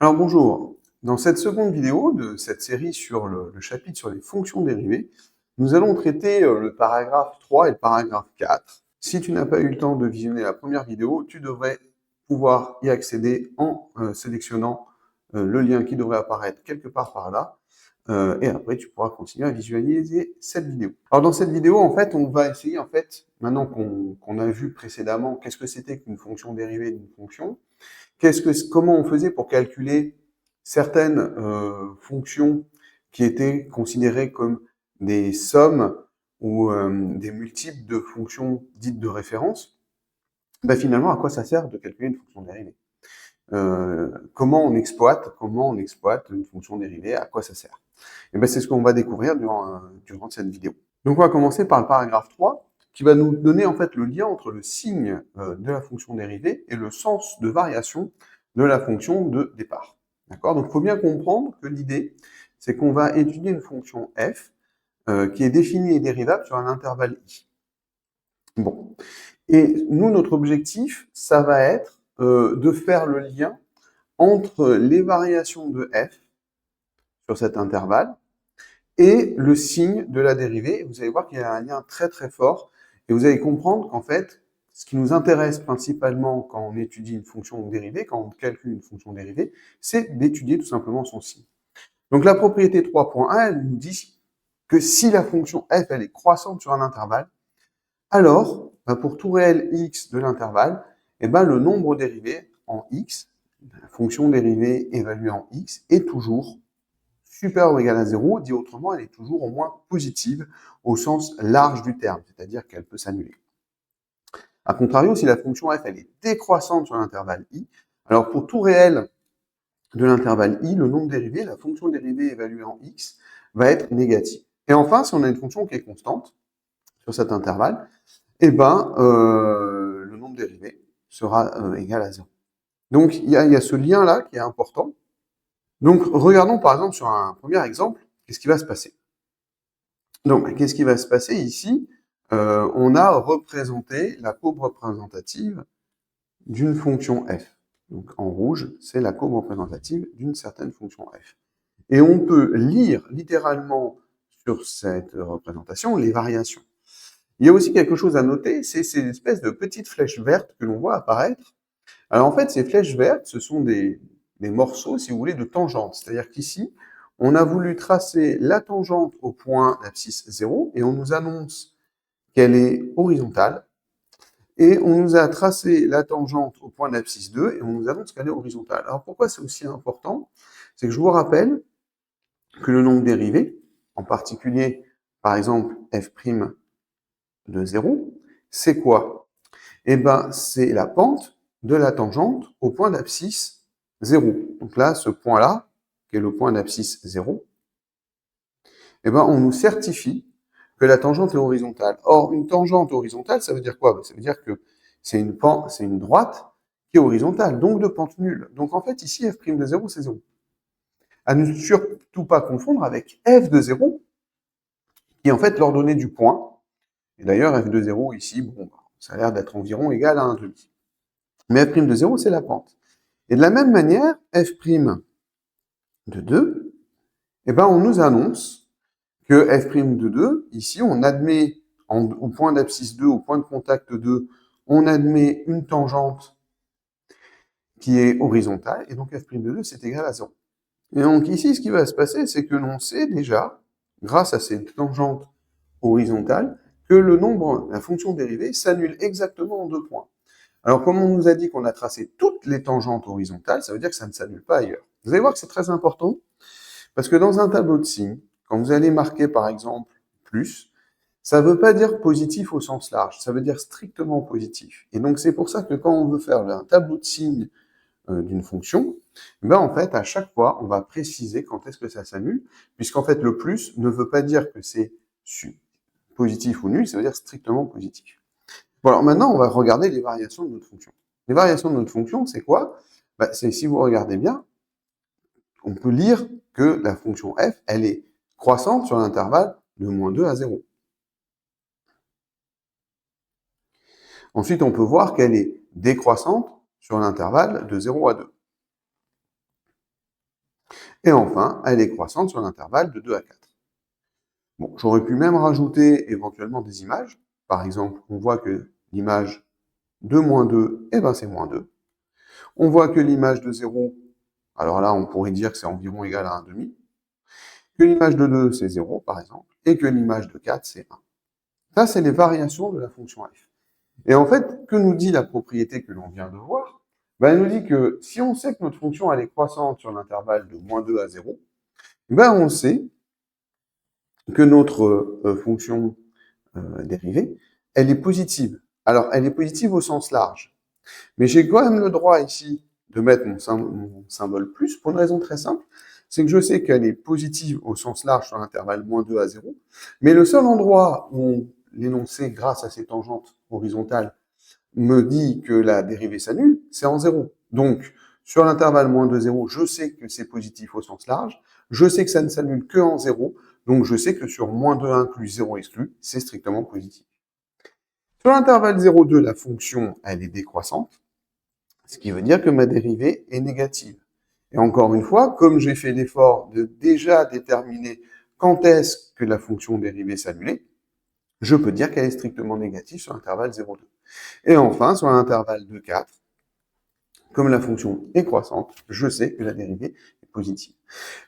Alors bonjour, dans cette seconde vidéo de cette série sur le chapitre sur les fonctions dérivées, nous allons traiter le paragraphe 3 et le paragraphe 4. Si tu n'as pas eu le temps de visionner la première vidéo, tu devrais pouvoir y accéder en sélectionnant le lien qui devrait apparaître quelque part par là, et après tu pourras continuer à visualiser cette vidéo. Alors dans cette vidéo, en fait, on va essayer, maintenant qu'on a vu précédemment qu'est-ce que c'était qu'une fonction dérivée d'une fonction, comment on faisait pour calculer certaines fonctions qui étaient considérées comme des sommes ou des multiples de fonctions dites de référence. Ben finalement, à quoi ça sert de calculer une fonction dérivée? Comment on exploite une fonction dérivée? À quoi ça sert? Et ben c'est ce qu'on va découvrir durant cette vidéo. Donc on va commencer par le paragraphe 3, qui va nous donner en fait le lien entre le signe de la fonction dérivée et le sens de variation de la fonction de départ. D'accord? Donc il faut bien comprendre que l'idée, c'est qu'on va étudier une fonction f qui est définie et dérivable sur un intervalle i. Bon. Et nous, notre objectif, ça va être de faire le lien entre les variations de f sur cet intervalle et le signe de la dérivée. Vous allez voir qu'il y a un lien très très fort, et vous allez comprendre qu'en fait, ce qui nous intéresse principalement quand on étudie une fonction dérivée, quand on calcule une fonction dérivée, c'est d'étudier tout simplement son signe. Donc la propriété 3.1, elle nous dit que si la fonction f elle est croissante sur un intervalle, alors pour tout réel x de l'intervalle, le nombre dérivé en x, la fonction dérivée évaluée en x, est toujours supérieure ou égale à 0, dit autrement, elle est toujours au moins positive au sens large du terme, c'est-à-dire qu'elle peut s'annuler. A contrario, si la fonction f elle est décroissante sur l'intervalle i, alors pour tout réel de l'intervalle i, le nombre dérivé, la fonction dérivée évaluée en x, va être négative. Et enfin, si on a une fonction qui est constante sur cet intervalle, le nombre dérivé sera égal à 0. Donc il y a ce lien-là qui est important. Donc, regardons par exemple sur un premier exemple, qu'est-ce qui va se passer. Donc, qu'est-ce qui va se passer ici? On a représenté la courbe représentative d'une fonction f. Donc, en rouge, c'est la courbe représentative d'une certaine fonction f. Et on peut lire littéralement sur cette représentation les variations. Il y a aussi quelque chose à noter, c'est ces espèces de petites flèches vertes que l'on voit apparaître. Alors en fait, ces flèches vertes, ce sont des morceaux, si vous voulez, de tangente. C'est-à-dire qu'ici, on a voulu tracer la tangente au point d'abscisse 0 et on nous annonce qu'elle est horizontale. Et on nous a tracé la tangente au point d'abscisse 2 et on nous annonce qu'elle est horizontale. Alors pourquoi c'est aussi important? C'est que je vous rappelle que le nombre dérivé, en particulier, par exemple, f' de 0, c'est quoi? C'est la pente de la tangente au point d'abscisse 0. Donc là, ce point-là, qui est le point d'abscisse 0, on nous certifie que la tangente est horizontale. Or, une tangente horizontale, ça veut dire quoi? Ça veut dire que c'est une droite qui est horizontale, donc de pente nulle. Donc en fait, ici, f' de 0, c'est 0. À ne surtout pas confondre avec f de 0, qui est en fait l'ordonnée du point. Et d'ailleurs, f de 0 ici, ça a l'air d'être environ égal à 1,5. Mais f' de 0, c'est la pente. Et de la même manière, f' de 2, on nous annonce que f' de 2, ici, on admet au point d'abscisse 2, au point de contact 2, on admet une tangente qui est horizontale, et donc f' de 2, c'est égal à 0. Et donc ici, ce qui va se passer, c'est que l'on sait déjà, grâce à cette tangente horizontale, que la fonction dérivée s'annule exactement en 2 points. Alors, comme on nous a dit qu'on a tracé toutes les tangentes horizontales, ça veut dire que ça ne s'annule pas ailleurs. Vous allez voir que c'est très important, parce que dans un tableau de signes, quand vous allez marquer par exemple plus, ça ne veut pas dire positif au sens large, ça veut dire strictement positif. Et donc c'est pour ça que quand on veut faire un tableau de signes d'une fonction, en fait, à chaque fois, on va préciser quand est-ce que ça s'annule, puisqu'en fait, le plus ne veut pas dire que c'est positif ou nul, ça veut dire strictement positif. Bon, alors maintenant, on va regarder les variations de notre fonction. Les variations de notre fonction, c'est quoi? C'est, si vous regardez bien, on peut lire que la fonction f, elle est croissante sur l'intervalle de -2 à 0. Ensuite, on peut voir qu'elle est décroissante sur l'intervalle de 0 à 2. Et enfin, elle est croissante sur l'intervalle de 2 à 4. Bon, j'aurais pu même rajouter éventuellement des images. Par exemple, on voit que l'image de moins 2, eh ben c'est moins 2. On voit que l'image de 0, alors là, on pourrait dire que c'est environ égal à 1,5. Que l'image de 2, c'est 0, par exemple. Et que l'image de 4, c'est 1. Ça, c'est les variations de la fonction f. Et en fait, que nous dit la propriété que l'on vient de voir? Ben, elle nous dit que si on sait que notre fonction elle est croissante sur l'intervalle de moins 2 à 0, ben on sait que notre fonction dérivée, elle est positive. Alors, elle est positive au sens large. Mais j'ai quand même le droit ici de mettre mon symbole plus pour une raison très simple, c'est que je sais qu'elle est positive au sens large sur l'intervalle moins 2 à 0, mais le seul endroit où l'énoncé, grâce à ces tangentes horizontales, me dit que la dérivée s'annule, c'est en 0. Donc, sur l'intervalle moins 2, 0, je sais que c'est positif au sens large, je sais que ça ne s'annule que en 0, donc je sais que sur moins 2 inclus, 0 exclu, c'est strictement positif. Sur l'intervalle 0,2, la fonction, elle est décroissante, ce qui veut dire que ma dérivée est négative. Et encore une fois, comme j'ai fait l'effort de déjà déterminer quand est-ce que la fonction dérivée s'annulait, je peux dire qu'elle est strictement négative sur l'intervalle 0,2. Et enfin, sur l'intervalle de 4, comme la fonction est croissante, je sais que la dérivée est positive.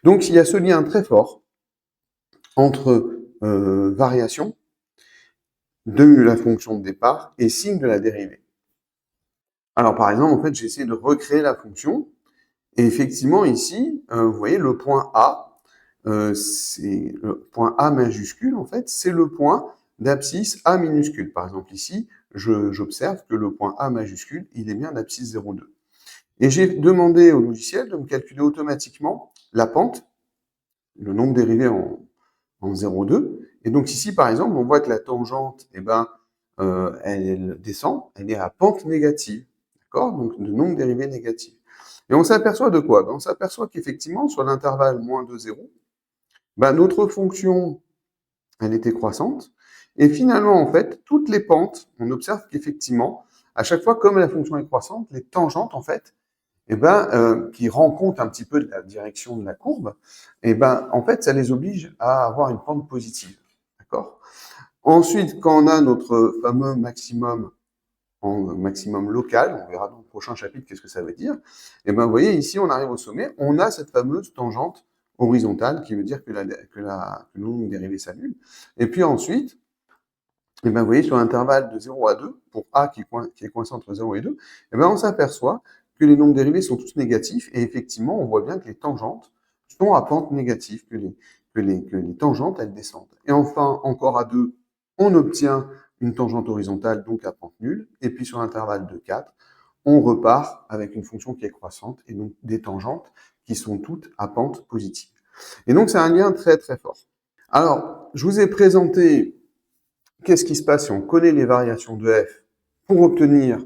Donc il y a ce lien très fort entre variation de la fonction de départ et signe de la dérivée. Alors par exemple, en fait, j'ai essayé de recréer la fonction, et effectivement ici, vous voyez le point A, c'est le point A majuscule, en fait, c'est le point d'abscisse A minuscule. Par exemple ici, j'observe que le point A majuscule, il est bien d'abscisse 0,2. Et j'ai demandé au logiciel de me calculer automatiquement la pente, le nombre dérivé en 0,2. Et donc ici, par exemple, on voit que la tangente, eh ben, elle descend, elle est à pente négative. D'accord? Donc de nombre dérivé négatif. Et on s'aperçoit de quoi? Ben, on s'aperçoit qu'effectivement, sur l'intervalle moins 2, 0, ben, notre fonction, elle était croissante. Et finalement, en fait, toutes les pentes, on observe qu'effectivement, à chaque fois, comme la fonction est croissante, les tangentes, en fait, eh ben, qui rendent compte un petit peu de la direction de la courbe, eh ben, en fait, ça les oblige à avoir une pente positive. D'accord? Ensuite, quand on a notre fameux maximum en maximum local, on verra dans le prochain chapitre qu'est-ce que ça veut dire, eh ben, vous voyez, ici, on arrive au sommet, on a cette fameuse tangente horizontale qui veut dire que le nombre dérivé s'annule. Et puis ensuite, eh ben, vous voyez, sur l'intervalle de 0 à 2, pour A qui est coincé entre 0 et 2, eh ben, on s'aperçoit que les nombres dérivés sont tous négatifs, et effectivement, on voit bien que les tangentes sont à pente négative, que les tangentes, elles descendent. Et enfin, encore à 2, on obtient une tangente horizontale, donc à pente nulle, et puis sur l'intervalle de 4, on repart avec une fonction qui est croissante, et donc des tangentes qui sont toutes à pente positive. Et donc, c'est un lien très très fort. Alors, je vous ai présenté qu'est-ce qui se passe si on connaît les variations de f pour obtenir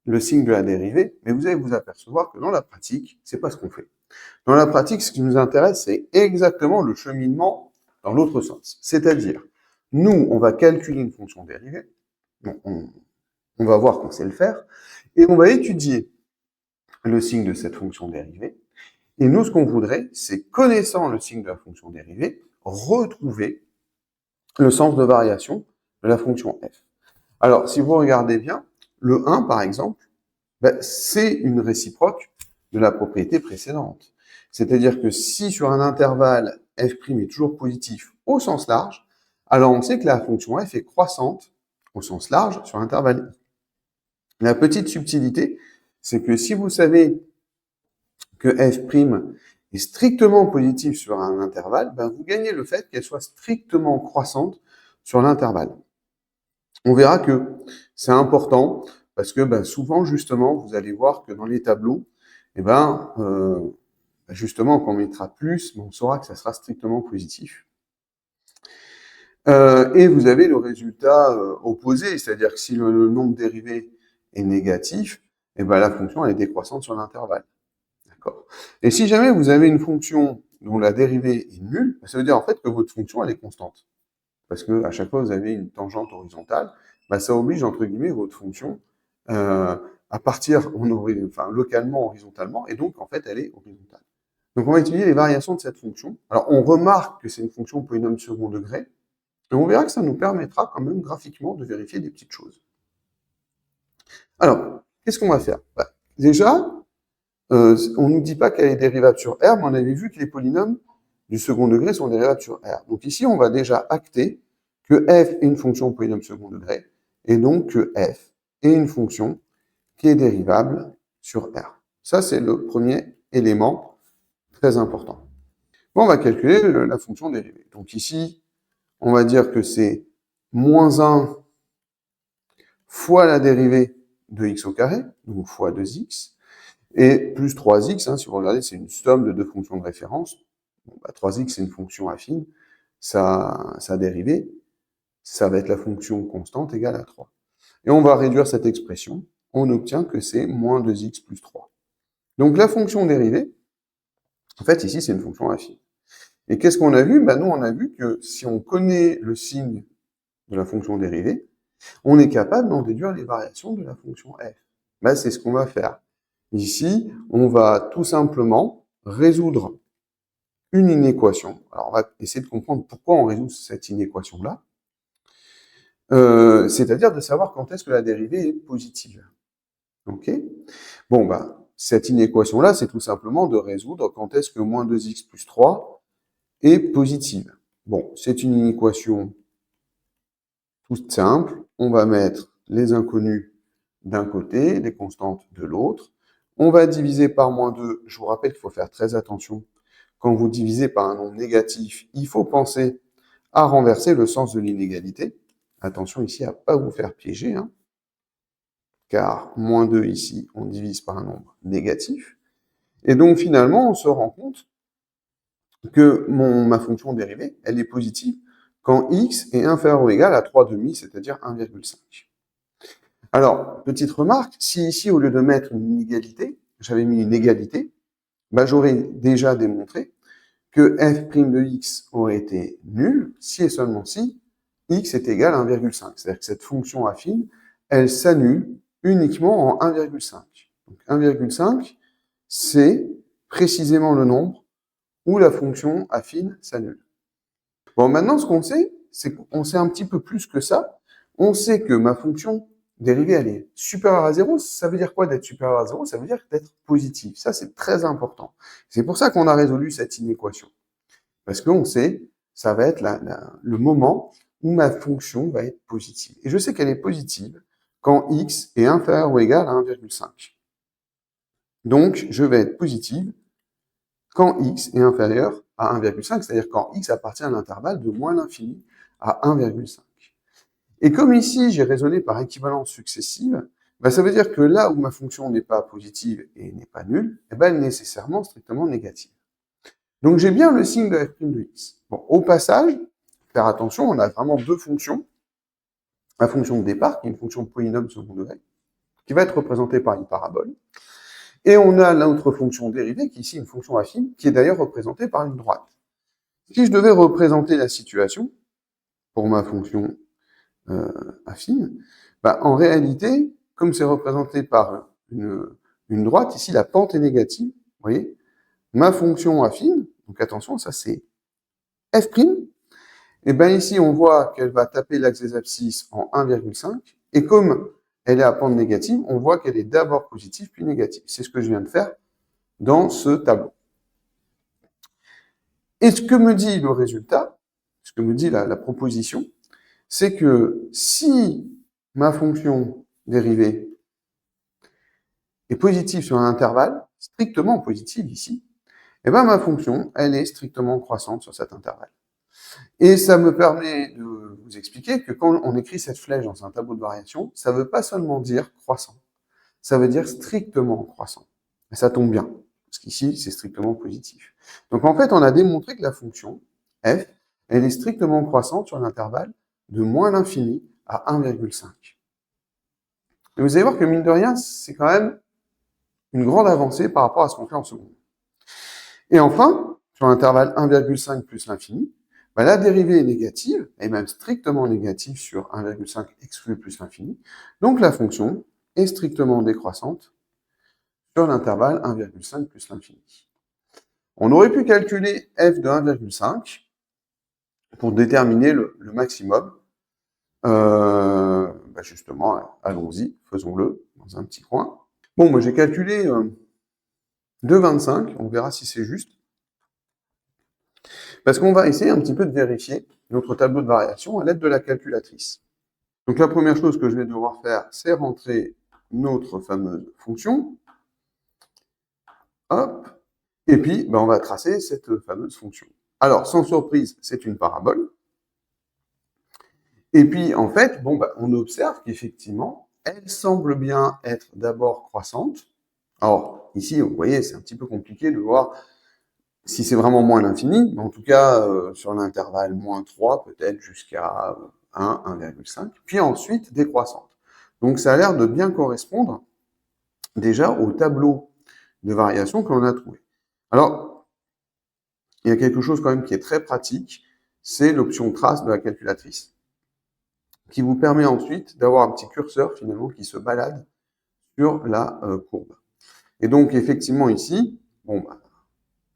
le signe de la dérivée, mais vous allez vous apercevoir que dans la pratique, c'est pas ce qu'on fait. Dans la pratique, ce qui nous intéresse, c'est exactement le cheminement dans l'autre sens. C'est-à-dire, nous, on va calculer une fonction dérivée, on va voir qu'on sait le faire, et on va étudier le signe de cette fonction dérivée. Et nous, ce qu'on voudrait, c'est, connaissant le signe de la fonction dérivée, retrouver le sens de variation de la fonction f. Alors, si vous regardez bien, le 1, par exemple, ben, c'est une réciproque de la propriété précédente. C'est-à-dire que si sur un intervalle f' est toujours positif au sens large, alors on sait que la fonction f est croissante au sens large sur l'intervalle i. La petite subtilité, c'est que si vous savez que f' est strictement positive sur un intervalle, ben vous gagnez le fait qu'elle soit strictement croissante sur l'intervalle. On verra que c'est important parce que ben, souvent, justement, vous allez voir que dans les tableaux, eh ben, justement, quand on mettra plus, on saura que ça sera strictement positif. Et vous avez le résultat opposé, c'est-à-dire que si le nombre dérivé est négatif, eh ben, la fonction elle est décroissante sur l'intervalle. D'accord. Et si jamais vous avez une fonction dont la dérivée est nulle, ça veut dire en fait que votre fonction elle est constante. Parce que à chaque fois vous avez une tangente horizontale, bah, ça oblige entre guillemets votre fonction à partir localement horizontalement, et donc en fait elle est horizontale. Donc on va étudier les variations de cette fonction. Alors on remarque que c'est une fonction polynôme second degré, et on verra que ça nous permettra quand même graphiquement de vérifier des petites choses. Alors, qu'est-ce qu'on va faire? Déjà, on ne nous dit pas qu'elle est dérivable sur R, mais on avait vu que les polynômes du second degré sont dérivables sur R. Donc ici, on va déjà acter que f est une fonction polynôme second degré, et donc que f est une fonction qui est dérivable sur R. Ça, c'est le premier élément très important. Bon, on va calculer la fonction dérivée. Donc ici, on va dire que c'est moins 1 fois la dérivée de x au carré, donc fois 2x, et plus 3x, hein, si vous regardez, c'est une somme de deux fonctions de référence. Bon, 3x, c'est une fonction affine. Sa dérivée, ça va être la fonction constante égale à 3. Et on va réduire cette expression. On obtient que c'est moins 2x plus 3. Donc la fonction dérivée, en fait, ici, c'est une fonction affine. Et qu'est-ce qu'on a vu? Nous, on a vu que si on connaît le signe de la fonction dérivée, on est capable d'en déduire les variations de la fonction f. C'est ce qu'on va faire. Ici, on va tout simplement résoudre une inéquation. Alors, on va essayer de comprendre pourquoi on résout cette inéquation-là. C'est-à-dire de savoir quand est-ce que la dérivée est positive. Ok? Bon, cette inéquation-là, c'est tout simplement de résoudre quand est-ce que moins 2x plus 3 est positive. Bon, c'est une inéquation toute simple. On va mettre les inconnus d'un côté, les constantes de l'autre. On va diviser par moins 2. Je vous rappelle qu'il faut faire très attention. Quand vous divisez par un nombre négatif, il faut penser à renverser le sens de l'inégalité. Attention ici à ne pas vous faire piéger, hein, car moins 2 ici, on divise par un nombre négatif. Et donc finalement, on se rend compte que ma fonction dérivée, elle est positive quand x est inférieur ou égal à 3,5, c'est-à-dire 1,5. Alors, petite remarque, si ici, au lieu de mettre une inégalité, j'avais mis une égalité, j'aurais déjà démontré que f' de x aurait été nul si et seulement si x est égal à 1,5. C'est-à-dire que cette fonction affine, elle s'annule uniquement en 1,5. Donc 1,5, c'est précisément le nombre où la fonction affine s'annule. Bon, maintenant, ce qu'on sait, c'est qu'on sait un petit peu plus que ça. On sait que ma fonction dérivée, elle est supérieure à 0. Ça veut dire quoi d'être supérieure à 0? Ça veut dire d'être positive. Ça, c'est très important. C'est pour ça qu'on a résolu cette inéquation. Parce qu'on sait, ça va être le moment où ma fonction va être positive. Et je sais qu'elle est positive quand x est inférieur ou égal à 1,5. Donc, je vais être positive quand x est inférieur à 1,5, c'est-à-dire quand x appartient à l'intervalle de moins l'infini à 1,5. Et comme ici, j'ai raisonné par équivalence successive, ça veut dire que là où ma fonction n'est pas positive et n'est pas nulle, elle est nécessairement strictement négative. Donc j'ai bien le signe de f' de x. Bon, au passage, faire attention, on a vraiment deux fonctions. La fonction de départ, qui est une fonction de polynôme second degré, qui va être représentée par une parabole. Et on a l'autre fonction dérivée, qui est ici une fonction affine, qui est d'ailleurs représentée par une droite. Si je devais représenter la situation pour ma fonction affine, en réalité, comme c'est représenté par une droite, ici la pente est négative, vous voyez, ma fonction affine, donc attention, ça c'est f', et ici on voit qu'elle va taper l'axe des abscisses en 1,5, et comme elle est à pente négative, on voit qu'elle est d'abord positive puis négative. C'est ce que je viens de faire dans ce tableau. Et ce que me dit le résultat, ce que me dit la proposition, c'est que si ma fonction dérivée est positive sur un intervalle, strictement positive ici, ma fonction, elle est strictement croissante sur cet intervalle. Et ça me permet de vous expliquer que quand on écrit cette flèche dans un tableau de variation, ça ne veut pas seulement dire croissant, ça veut dire strictement croissant. Et ça tombe bien, parce qu'ici, c'est strictement positif. Donc en fait, on a démontré que la fonction f, elle est strictement croissante sur l'intervalle de moins l'infini à 1,5. Et vous allez voir que mine de rien, c'est quand même une grande avancée par rapport à ce qu'on fait en seconde. Et enfin, sur l'intervalle 1,5 plus l'infini, la dérivée est négative, et même strictement négative sur 1,5 exclu plus l'infini. Donc la fonction est strictement décroissante sur l'intervalle 1,5 plus l'infini. On aurait pu calculer f de 1,5 pour déterminer le maximum. Justement, allons-y, faisons-le dans un petit coin. Bon, moi j'ai calculé 2,25, on verra si c'est juste. Parce qu'on va essayer un petit peu de vérifier notre tableau de variation à l'aide de la calculatrice. Donc la première chose que je vais devoir faire, c'est rentrer notre fameuse fonction. Hop. Et puis, on va tracer cette fameuse fonction. Alors, sans surprise, c'est une parabole. Et puis, en fait, on observe qu'effectivement, elle semble bien être d'abord croissante. Alors, ici, vous voyez, c'est un petit peu compliqué de voir si c'est vraiment moins l'infini, mais en tout cas, sur l'intervalle moins 3, peut-être jusqu'à 1, 1,5, puis ensuite décroissante. Donc, ça a l'air de bien correspondre déjà au tableau de variation que l'on a trouvé. Alors, il y a quelque chose quand même qui est très pratique, c'est l'option trace de la calculatrice, qui vous permet ensuite d'avoir un petit curseur finalement qui se balade sur la courbe. Et donc effectivement ici, là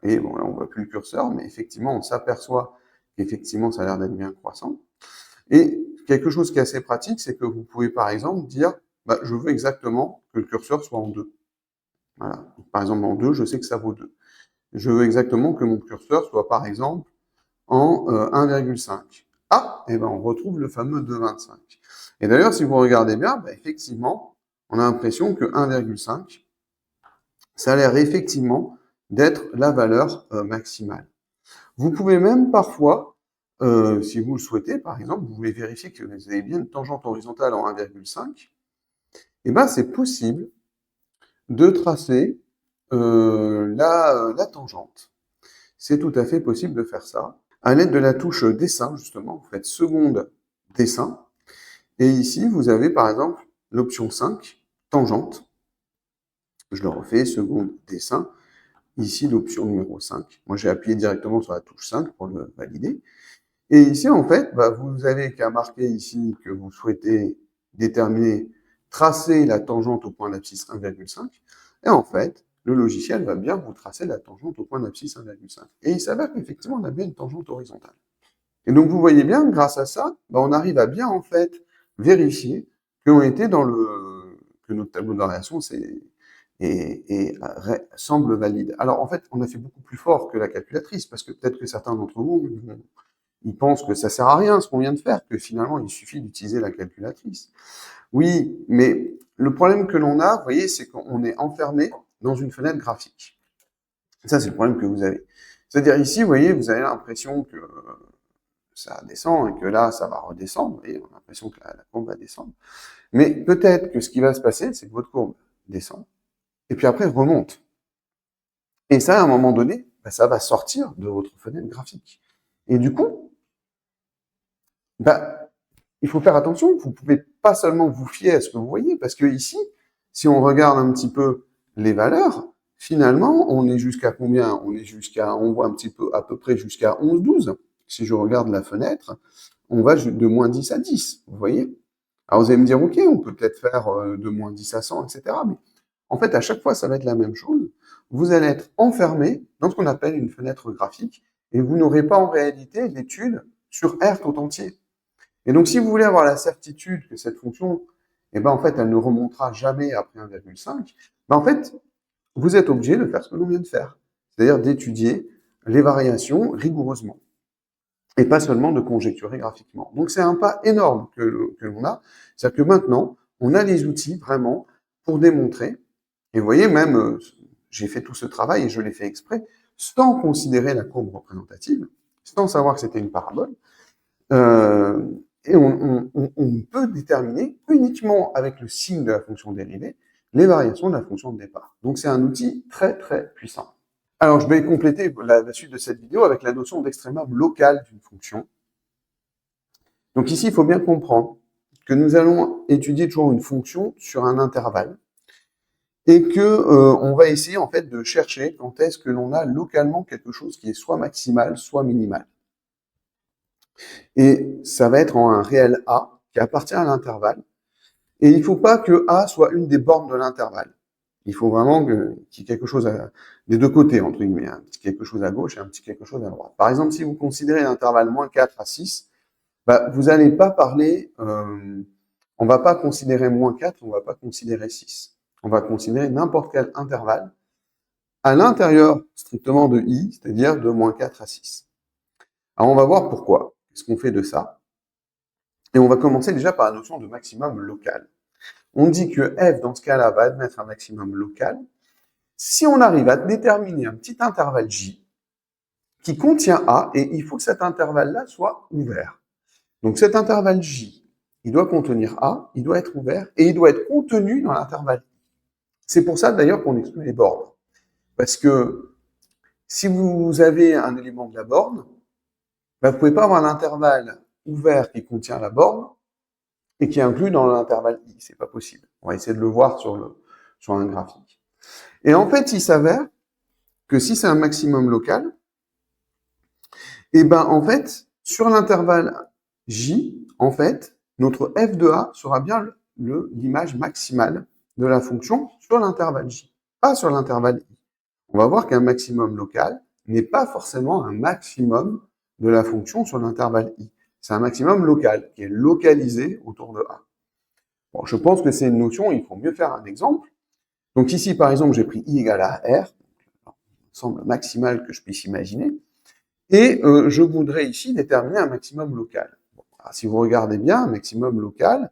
on voit plus le curseur, mais effectivement on s'aperçoit qu'effectivement ça a l'air d'être bien croissant. Et quelque chose qui est assez pratique, c'est que vous pouvez par exemple dire, je veux exactement que le curseur soit en 2. Voilà. Par exemple en 2, je sais que ça vaut 2. Je veux exactement que mon curseur soit par exemple en 1,5. Ah, et on retrouve le fameux 2,25. Et d'ailleurs, si vous regardez bien, effectivement, on a l'impression que 1,5, ça a l'air effectivement d'être la valeur maximale. Vous pouvez même parfois, si vous le souhaitez, par exemple, vous voulez vérifier que vous avez bien une tangente horizontale en 1,5, c'est possible de tracer la tangente. C'est tout à fait possible de faire ça. À l'aide de la touche dessin, justement, vous faites seconde dessin. Et ici, vous avez par exemple l'option 5, tangente. Je le refais, seconde dessin. Ici, l'option numéro 5. Moi, j'ai appuyé directement sur la touche 5 pour le valider. Et ici, en fait, vous avez qu'à marquer ici que vous souhaitez déterminer, tracer la tangente au point d'abscisse 1,5. Et en fait, le logiciel va bien vous tracer la tangente au point d'abscisse 1,5. Et il s'avère qu'effectivement, on a bien une tangente horizontale. Et donc, vous voyez bien, grâce à ça, on arrive à bien, en fait, vérifier que notre tableau de variation semble valide. Alors, en fait, on a fait beaucoup plus fort que la calculatrice, parce que peut-être que certains d'entre vous, ils pensent que ça sert à rien, ce qu'on vient de faire, que finalement, il suffit d'utiliser la calculatrice. Oui, mais le problème que l'on a, vous voyez, c'est qu'on est enfermé dans une fenêtre graphique. Ça, c'est le problème que vous avez. C'est-à-dire ici, vous voyez, vous avez l'impression que ça descend et que là, ça va redescendre. Et on a l'impression que la courbe va descendre. Mais peut-être que ce qui va se passer, c'est que votre courbe descend et puis après remonte. Et ça, à un moment donné, ça va sortir de votre fenêtre graphique. Et du coup, il faut faire attention. Vous ne pouvez pas seulement vous fier à ce que vous voyez, parce que ici, si on regarde un petit peu les valeurs, finalement, on est jusqu'à combien? On voit un petit peu, à peu près jusqu'à 11, 12. Si je regarde la fenêtre, on va de moins 10 à 10, vous voyez? Alors vous allez me dire, ok, on peut peut-être faire de moins 10 à 100, etc. Mais en fait, à chaque fois, ça va être la même chose. Vous allez être enfermé dans ce qu'on appelle une fenêtre graphique, et vous n'aurez pas en réalité l'étude sur R tout entier. Et donc, si vous voulez avoir la certitude que cette fonction, en fait, elle ne remontera jamais après 1,5, en fait, vous êtes obligé de faire ce que l'on vient de faire, c'est-à-dire d'étudier les variations rigoureusement, et pas seulement de conjecturer graphiquement. Donc, c'est un pas énorme que l'on a, c'est-à-dire que maintenant, on a les outils vraiment pour démontrer, et vous voyez, même, j'ai fait tout ce travail, et je l'ai fait exprès, sans considérer la courbe représentative, sans savoir que c'était une parabole, et on peut déterminer uniquement avec le signe de la fonction dérivée les variations de la fonction de départ. Donc c'est un outil très très puissant. Alors je vais compléter la suite de cette vidéo avec la notion d'extrémum local d'une fonction. Donc ici, il faut bien comprendre que nous allons étudier toujours une fonction sur un intervalle et que on va essayer en fait de chercher quand est-ce que l'on a localement quelque chose qui est soit maximal, soit minimal. Et ça va être en un réel A qui appartient à l'intervalle. Et il ne faut pas que A soit une des bornes de l'intervalle. Il faut vraiment qu'il y ait quelque chose des deux côtés, entre guillemets, un petit quelque chose à gauche et un petit quelque chose à droite. Par exemple, si vous considérez l'intervalle moins 4 à 6, bah, vous n'allez pas parler, on va pas considérer moins 4, on va pas considérer 6. On va considérer n'importe quel intervalle à l'intérieur strictement de I, c'est-à-dire de moins 4 à 6. Alors, on va voir pourquoi. Qu'est-ce qu'on fait de ça? Et on va commencer déjà par la notion de maximum local. On dit que f, dans ce cas-là, va admettre un maximum local si on arrive à déterminer un petit intervalle j qui contient a, et il faut que cet intervalle-là soit ouvert. Donc cet intervalle j, il doit contenir a, il doit être ouvert, et il doit être contenu dans l'intervalle i. C'est pour ça d'ailleurs qu'on exclut les bornes. Parce que si vous avez un élément de la borne, ben, vous ne pouvez pas avoir un intervalle ouvert qui contient la borne et qui est inclus dans l'intervalle i. C'est pas possible. On va essayer de le voir sur un graphique. Et en fait, il s'avère que si c'est un maximum local, et ben en fait, sur l'intervalle j, en fait, notre f de a sera bien l'image maximale de la fonction sur l'intervalle j, pas sur l'intervalle i. On va voir qu'un maximum local n'est pas forcément un maximum de la fonction sur l'intervalle i. C'est un maximum local qui est localisé autour de a. Bon, je pense que c'est une notion, il faut mieux faire un exemple. Donc ici, par exemple, j'ai pris i égale à r, l'ensemble maximal que je puisse imaginer, et je voudrais ici déterminer un maximum local. Bon, alors, si vous regardez bien, un maximum local,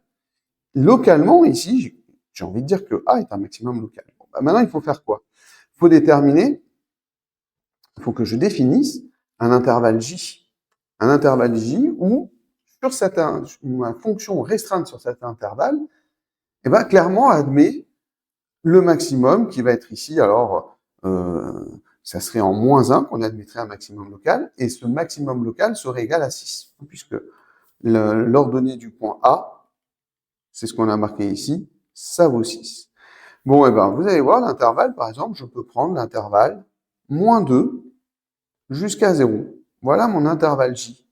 localement, ici, j'ai envie de dire que a est un maximum local. Bon, bah maintenant, il faut faire quoi? Il faut déterminer, il faut que je définisse un intervalle j. Un intervalle j où, sur ma fonction restreinte sur cet intervalle, eh ben, clairement admet le maximum qui va être ici, alors, ça serait en moins 1 qu'on admettrait un maximum local, et ce maximum local serait égal à 6, puisque l'ordonnée du point A, c'est ce qu'on a marqué ici, ça vaut 6. Bon, eh ben, vous allez voir, l'intervalle, par exemple, je peux prendre l'intervalle moins 2 jusqu'à 0. Voilà mon intervalle J.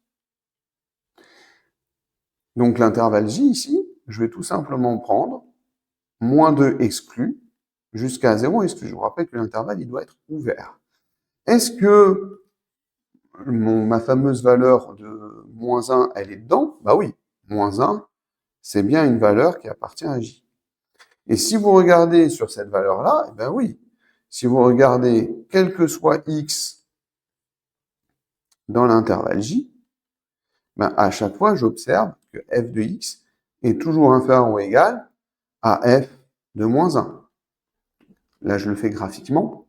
Donc l'intervalle J ici, je vais tout simplement prendre moins 2 exclu jusqu'à 0 exclu. Je vous rappelle que l'intervalle, il doit être ouvert. Est-ce que ma fameuse valeur de moins 1, elle est dedans? Bah oui, moins 1, c'est bien une valeur qui appartient à J. Et si vous regardez sur cette valeur-là, eh ben oui, si vous regardez quel que soit x dans l'intervalle J, ben à chaque fois, j'observe que f de x est toujours inférieur ou égal à f de moins 1. Là, je le fais graphiquement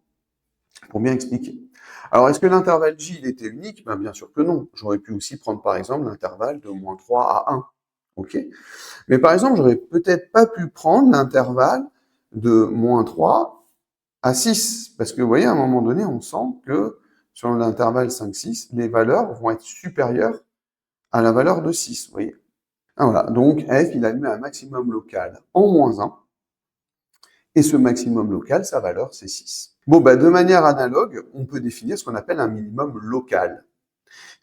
pour bien expliquer. Alors, est-ce que l'intervalle J, il était unique? Ben, bien sûr que non. J'aurais pu aussi prendre, par exemple, l'intervalle de moins 3 à 1. OK? Mais par exemple, j'aurais peut-être pas pu prendre l'intervalle de moins 3 à 6. Parce que, vous voyez, à un moment donné, on sent que sur l'intervalle 5-6, les valeurs vont être supérieures à la valeur de 6. Vous voyez? Ah, voilà. Donc, f, il admet un maximum local en moins 1. Et ce maximum local, sa valeur, c'est 6. Bon, bah, de manière analogue, on peut définir ce qu'on appelle un minimum local.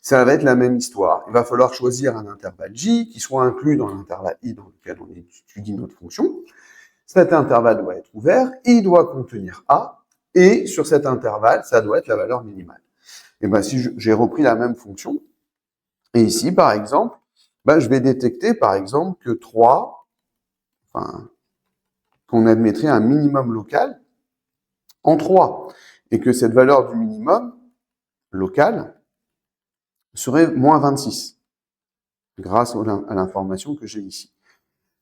Ça va être la même histoire. Il va falloir choisir un intervalle j qui soit inclus dans l'intervalle i dans lequel on étudie notre fonction. Cet intervalle doit être ouvert, il doit contenir a, et sur cet intervalle, ça doit être la valeur minimale. Et ben, si j'ai repris la même fonction, et ici, par exemple, ben, je vais détecter, par exemple, que 3, enfin, qu'on admettrait un minimum local en 3, et que cette valeur du minimum local serait moins 26, grâce à l'information que j'ai ici.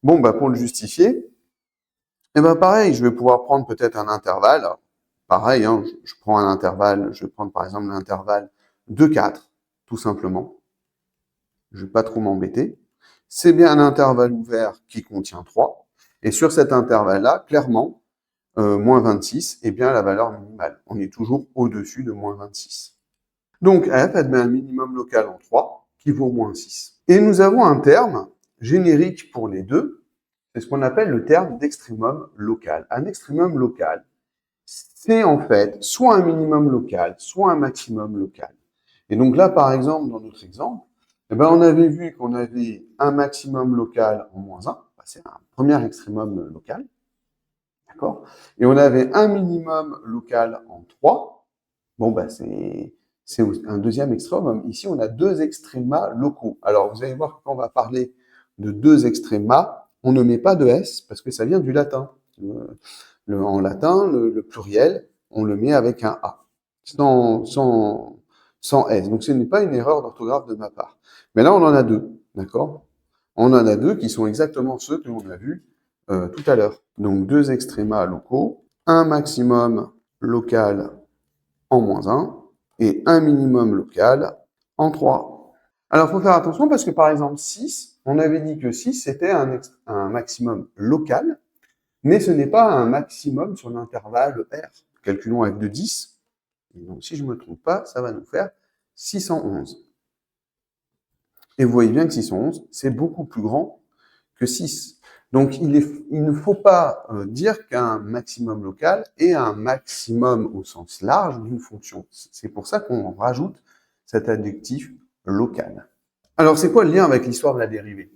Bon, bah, pour le justifier, eh ben, pareil, je vais pouvoir prendre peut-être un intervalle. Pareil, hein, je prends un intervalle, je vais prendre par exemple l'intervalle de 4, tout simplement. Je ne vais pas trop m'embêter. C'est bien un intervalle ouvert qui contient 3. Et sur cet intervalle-là, clairement, moins 26 est bien la valeur minimale. On est toujours au-dessus de moins 26. Donc, f admet un minimum local en 3 qui vaut moins 6. Et nous avons un terme générique pour les deux, c'est ce qu'on appelle le terme d'extrémum local. Un extrémum local, c'est en fait soit un minimum local, soit un maximum local. Et donc là, par exemple, dans notre exemple, eh ben, on avait vu qu'on avait un maximum local en moins 1, c'est un premier extrémum local. D'accord? Et on avait un minimum local en 3. Bon, bah, c'est un deuxième extrême. Ici, on a deux extrémas locaux. Alors, vous allez voir que quand on va parler de deux extrémas, on ne met pas de S parce que ça vient du latin. En latin, le pluriel, on le met avec un A, sans S. Donc, ce n'est pas une erreur d'orthographe de ma part. Mais là, on en a deux, d'accord? On en a deux qui sont exactement ceux que l'on a vus tout à l'heure. Donc, deux extrémas locaux, un maximum local en -1 et un minimum local en 3. Alors, il faut faire attention parce que, par exemple, 6, on avait dit que 6, c'était un maximum local, mais ce n'est pas un maximum sur l'intervalle R. Calculons f de 10. Et donc, si je ne me trompe pas, ça va nous faire 611. Et vous voyez bien que 611, c'est beaucoup plus grand que 6. Donc, il ne faut pas dire qu'un maximum local est un maximum au sens large d'une fonction. C'est pour ça qu'on rajoute cet adjectif local. Alors, c'est quoi le lien avec l'histoire de la dérivée?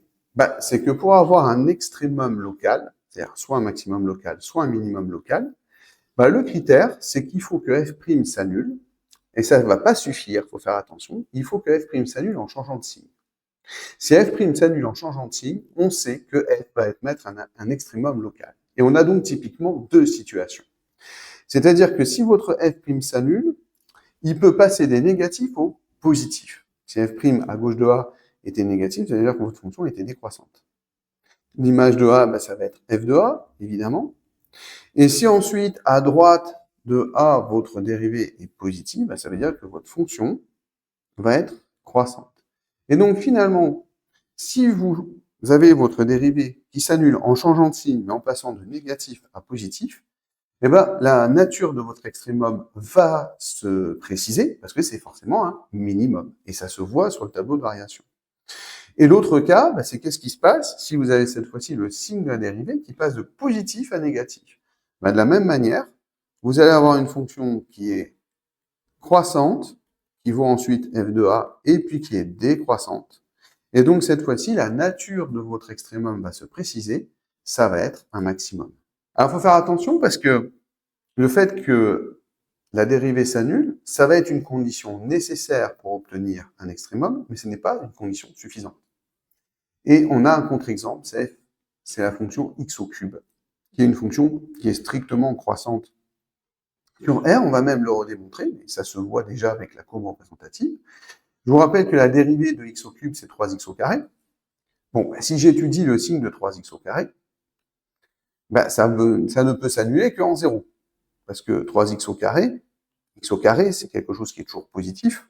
C'est que pour avoir un extrémum local, c'est-à-dire soit un maximum local, soit un minimum local, le critère, c'est qu'il faut que f' s'annule, et ça ne va pas suffire, il faut faire attention, il faut que f' s'annule en changeant de signe. Si f' s'annule en changeant de signe, on sait que f va mettre un extrémum local. Et on a donc typiquement deux situations. C'est-à-dire que si votre f' s'annule, il peut passer des négatifs aux positifs. Si f' à gauche de A était négatif, ça veut dire que votre fonction était décroissante. L'image de A, ça va être f de A, évidemment. Et si ensuite, à droite de A, votre dérivée est positive, ça veut dire que votre fonction va être croissante. Et donc, finalement, si vous avez votre dérivée qui s'annule en changeant de signe, mais en passant de négatif à positif, la nature de votre extrémum va se préciser, parce que c'est forcément un minimum. Et ça se voit sur le tableau de variation. Et l'autre cas, c'est qu'est-ce qui se passe si vous avez cette fois-ci le signe de la dérivée qui passe de positif à négatif. De la même manière, vous allez avoir une fonction qui est croissante, qui vaut ensuite f de a, et puis qui est décroissante. Et donc, cette fois-ci, la nature de votre extrémum va se préciser, ça va être un maximum. Alors, il faut faire attention parce que le fait que la dérivée s'annule, ça va être une condition nécessaire pour obtenir un extrémum, mais ce n'est pas une condition suffisante. Et on a un contre-exemple, c'est la fonction x au cube, qui est une fonction qui est strictement croissante. Sur R, on va même le redémontrer, mais ça se voit déjà avec la courbe représentative. Je vous rappelle que la dérivée de x au cube, c'est 3x au carré. Bon, si j'étudie le signe de 3x au carré, ça ne peut s'annuler qu'en 0. Parce que 3x au carré, c'est quelque chose qui est toujours positif,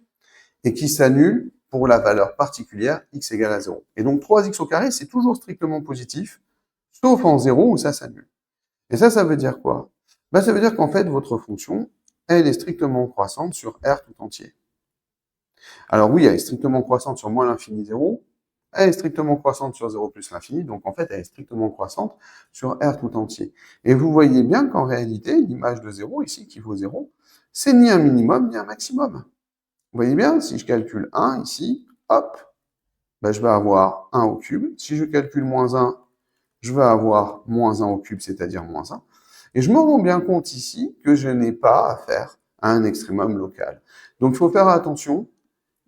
et qui s'annule pour la valeur particulière x égale à 0. Et donc 3x au carré, c'est toujours strictement positif, sauf en 0 où ça s'annule. Et ça veut dire quoi? Ça veut dire qu'en fait, votre fonction, elle est strictement croissante sur R tout entier. Alors oui, elle est strictement croissante sur moins l'infini 0, elle est strictement croissante sur 0 plus l'infini, donc en fait, elle est strictement croissante sur R tout entier. Et vous voyez bien qu'en réalité, l'image de 0 ici, qui vaut 0, c'est ni un minimum, ni un maximum. Vous voyez bien, si je calcule 1 ici, hop, je vais avoir 1 au cube. Si je calcule moins 1, je vais avoir moins 1 au cube, c'est-à-dire moins 1. Et je me rends bien compte ici que je n'ai pas affaire à un extrémum local. Donc, il faut faire attention.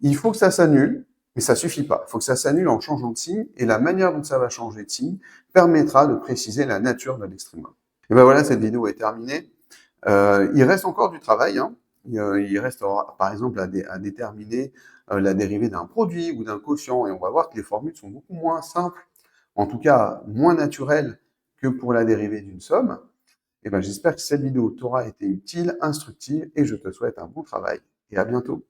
Il faut que ça s'annule, mais ça suffit pas. Il faut que ça s'annule en changeant de signe, et la manière dont ça va changer de signe permettra de préciser la nature de l'extrémum. Et voilà, cette vidéo est terminée. Il reste encore du travail, hein. Il reste, par exemple, à déterminer la dérivée d'un produit ou d'un quotient, et on va voir que les formules sont beaucoup moins simples, en tout cas moins naturelles que pour la dérivée d'une somme. Et j'espère que cette vidéo t'aura été utile, instructive, et je te souhaite un bon travail, et à bientôt.